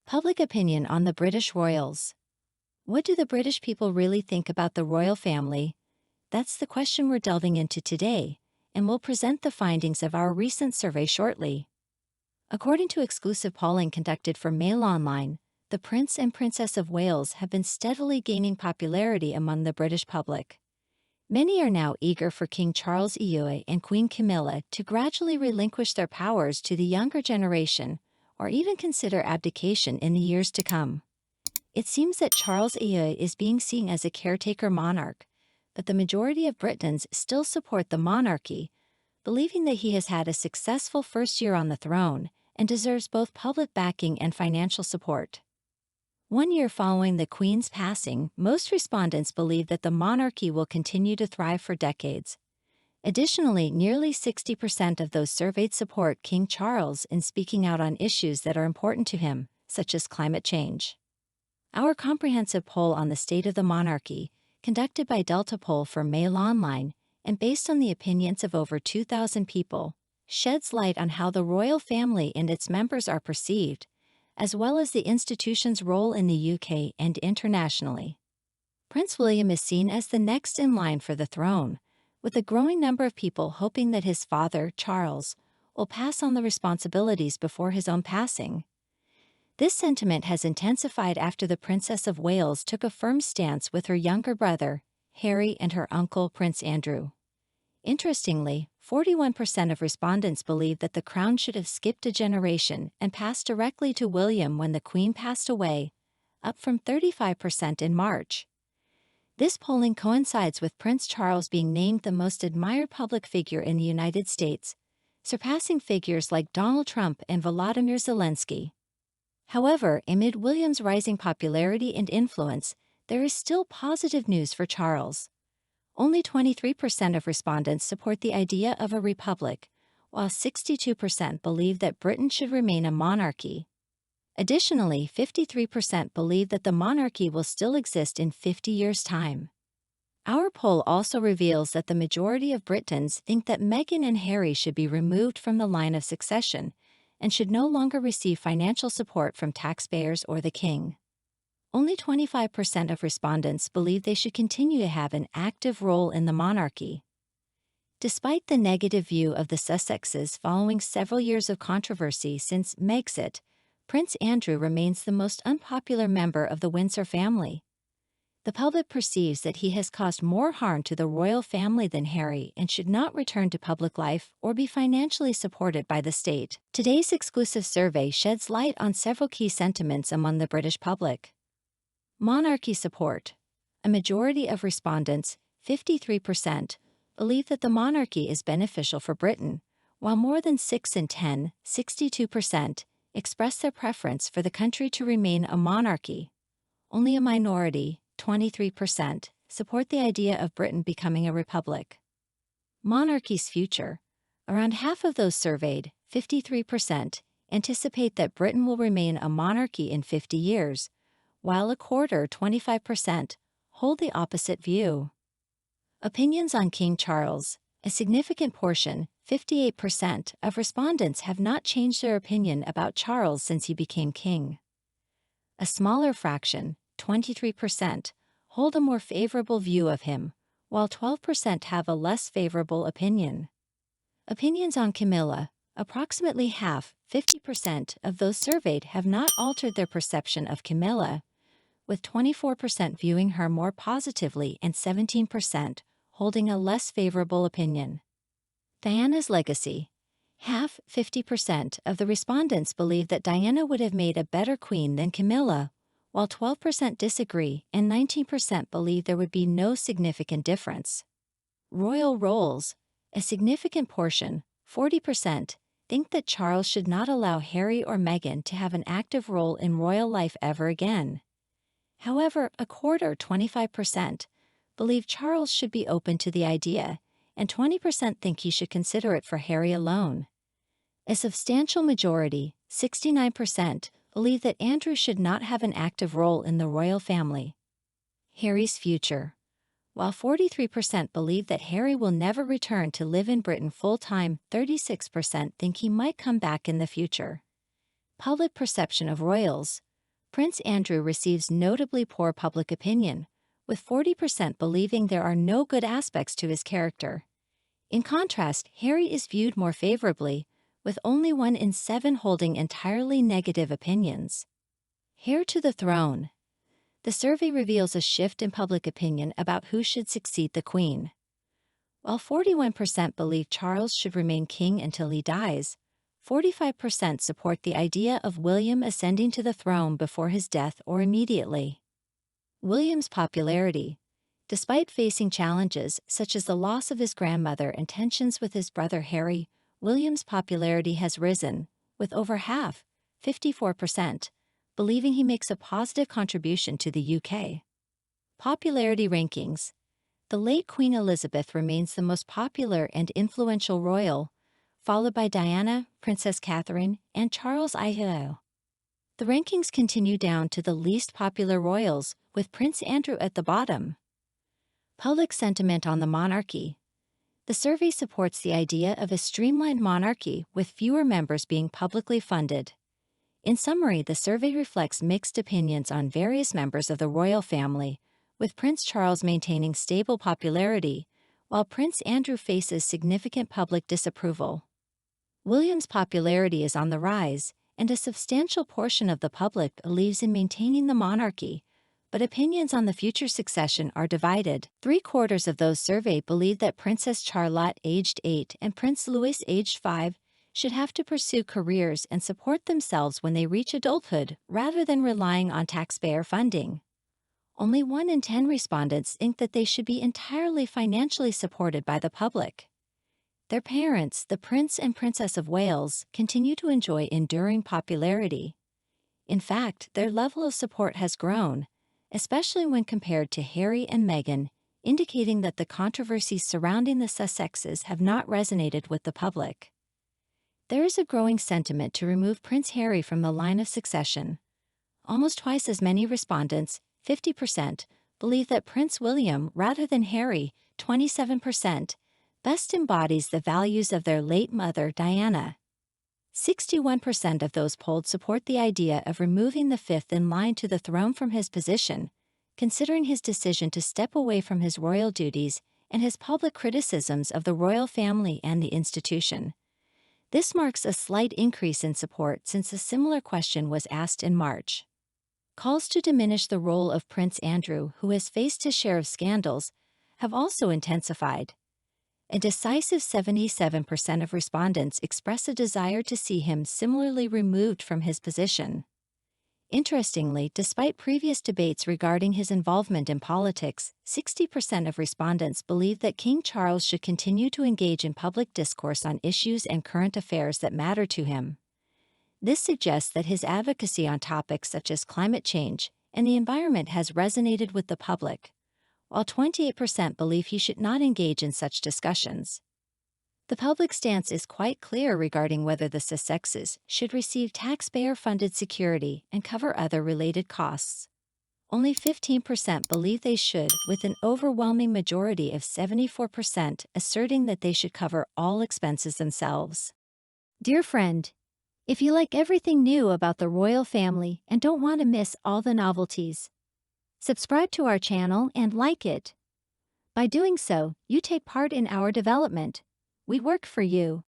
Public opinion on the British royals. What do the British people really think about the royal family? That's the question we're delving into today, and we'll present the findings of our recent survey shortly. According to exclusive polling conducted for Mail Online, the Prince and Princess of Wales have been steadily gaining popularity among the British public. Many are now eager for King Charles II and Queen Camilla to gradually relinquish their powers to the younger generation, or even consider abdication in the years to come. It seems that Charles II is being seen as a caretaker monarch, but the majority of Britons still support the monarchy, believing that he has had a successful first year on the throne and deserves both public backing and financial support. 1 year following the Queen's passing, most respondents believe that the monarchy will continue to thrive for decades. Additionally, nearly 60% of those surveyed support King Charles in speaking out on issues that are important to him, such as climate change. Our comprehensive poll on the state of the monarchy, conducted by Delta Poll for Mail Online, and based on the opinions of over 2,000 people, sheds light on how the royal family and its members are perceived, as well as the institution's role in the UK and internationally. Prince William is seen as the next in line for the throne, with a growing number of people hoping that his father, Charles, will pass on the responsibilities before his own passing. This sentiment has intensified after the Princess of Wales took a firm stance with her younger brother, Harry, and her uncle, Prince Andrew. Interestingly, 41% of respondents believe that the crown should have skipped a generation and passed directly to William when the Queen passed away, up from 35% in March. This polling coincides with Prince Charles being named the most admired public figure in the United States, surpassing figures like Donald Trump and Volodymyr Zelensky. However, amid William's rising popularity and influence, there is still positive news for Charles. Only 23% of respondents support the idea of a republic, while 62% believe that Britain should remain a monarchy. Additionally, 53% believe that the monarchy will still exist in 50 years' time. Our poll also reveals that the majority of Britons think that Meghan and Harry should be removed from the line of succession and should no longer receive financial support from taxpayers or the king. Only 25% of respondents believe they should continue to have an active role in the monarchy. Despite the negative view of the Sussexes following several years of controversy since Megxit, Prince Andrew remains the most unpopular member of the Windsor family. The public perceives that he has caused more harm to the royal family than Harry and should not return to public life or be financially supported by the state. Today's exclusive survey sheds light on several key sentiments among the British public. Monarchy support. A majority of respondents, 53%, believe that the monarchy is beneficial for Britain, while more than 6 in 10, 62%, express their preference for the country to remain a monarchy. Only a minority, 23%, support the idea of Britain becoming a republic. Monarchy's future. Around half of those surveyed, 53%, anticipate that Britain will remain a monarchy in 50 years, while a quarter, 25%, hold the opposite view. Opinions on King Charles. A significant portion, 58%, of respondents have not changed their opinion about Charles since he became king. A smaller fraction, 23%, hold a more favorable view of him, while 12% have a less favorable opinion. Opinions on Camilla. Approximately half, 50%, of those surveyed have not altered their perception of Camilla, with 24% viewing her more positively and 17% holding a less favorable opinion. Diana's legacy. Half, 50%, of the respondents believe that Diana would have made a better queen than Camilla, while 12% disagree and 19% believe there would be no significant difference. Royal roles. A significant portion, 40%, think that Charles should not allow Harry or Meghan to have an active role in royal life ever again. However, a quarter, 25%, believe Charles should be open to the idea, and 20% think he should consider it for Harry alone. A substantial majority, 69%, believe that Andrew should not have an active role in the royal family. Harry's future. While 43% believe that Harry will never return to live in Britain full-time, 36% think he might come back in the future. Public perception of royals. Prince Andrew receives notably poor public opinion, with 40% believing there are no good aspects to his character. In contrast, Harry is viewed more favorably, with only 1 in 7 holding entirely negative opinions. Heir to the throne. The survey reveals a shift in public opinion about who should succeed the Queen. While 41% believe Charles should remain king until he dies, 45% support the idea of William ascending to the throne before his death or immediately. William's popularity. Despite facing challenges such as the loss of his grandmother and tensions with his brother Harry, William's popularity has risen, with over half, 54%, believing he makes a positive contribution to the UK. Popularity rankings. The late Queen Elizabeth remains the most popular and influential royal, followed by Diana, Princess Catherine, and Charles I. The rankings continue down to the least popular royals, with Prince Andrew at the bottom. Public sentiment on the monarchy. The survey supports the idea of a streamlined monarchy with fewer members being publicly funded. In summary, the survey reflects mixed opinions on various members of the royal family, with Prince Charles maintaining stable popularity, while Prince Andrew faces significant public disapproval. William's popularity is on the rise, and a substantial portion of the public believes in maintaining the monarchy, but opinions on the future succession are divided. 3/4 of those surveyed believe that Princess Charlotte, aged 8, and Prince Louis, aged 5, should have to pursue careers and support themselves when they reach adulthood rather than relying on taxpayer funding. Only 1 in 10 respondents think that they should be entirely financially supported by the public. Their parents, the Prince and Princess of Wales, continue to enjoy enduring popularity. In fact, their level of support has grown, especially when compared to Harry and Meghan, indicating that the controversies surrounding the Sussexes have not resonated with the public. There is a growing sentiment to remove Prince Harry from the line of succession. Almost twice as many respondents, 50%, believe that Prince William, rather than Harry, 27%, best embodies the values of their late mother, Diana. 61% of those polled support the idea of removing the fifth in line to the throne from his position, considering his decision to step away from his royal duties and his public criticisms of the royal family and the institution. This marks a slight increase in support since a similar question was asked in March. Calls to diminish the role of Prince Andrew, who has faced his share of scandals, have also intensified. A decisive 77% of respondents express a desire to see him similarly removed from his position. Interestingly, despite previous debates regarding his involvement in politics, 60% of respondents believe that King Charles should continue to engage in public discourse on issues and current affairs that matter to him. This suggests that his advocacy on topics such as climate change and the environment has resonated with the public, while 28% believe he should not engage in such discussions. The public stance is quite clear regarding whether the Sussexes should receive taxpayer-funded security and cover other related costs. Only 15% believe they should, with an overwhelming majority of 74% asserting that they should cover all expenses themselves. Dear friend, if you like everything new about the royal family and don't want to miss all the novelties, subscribe to our channel and like it. By doing so, you take part in our development. We work for you.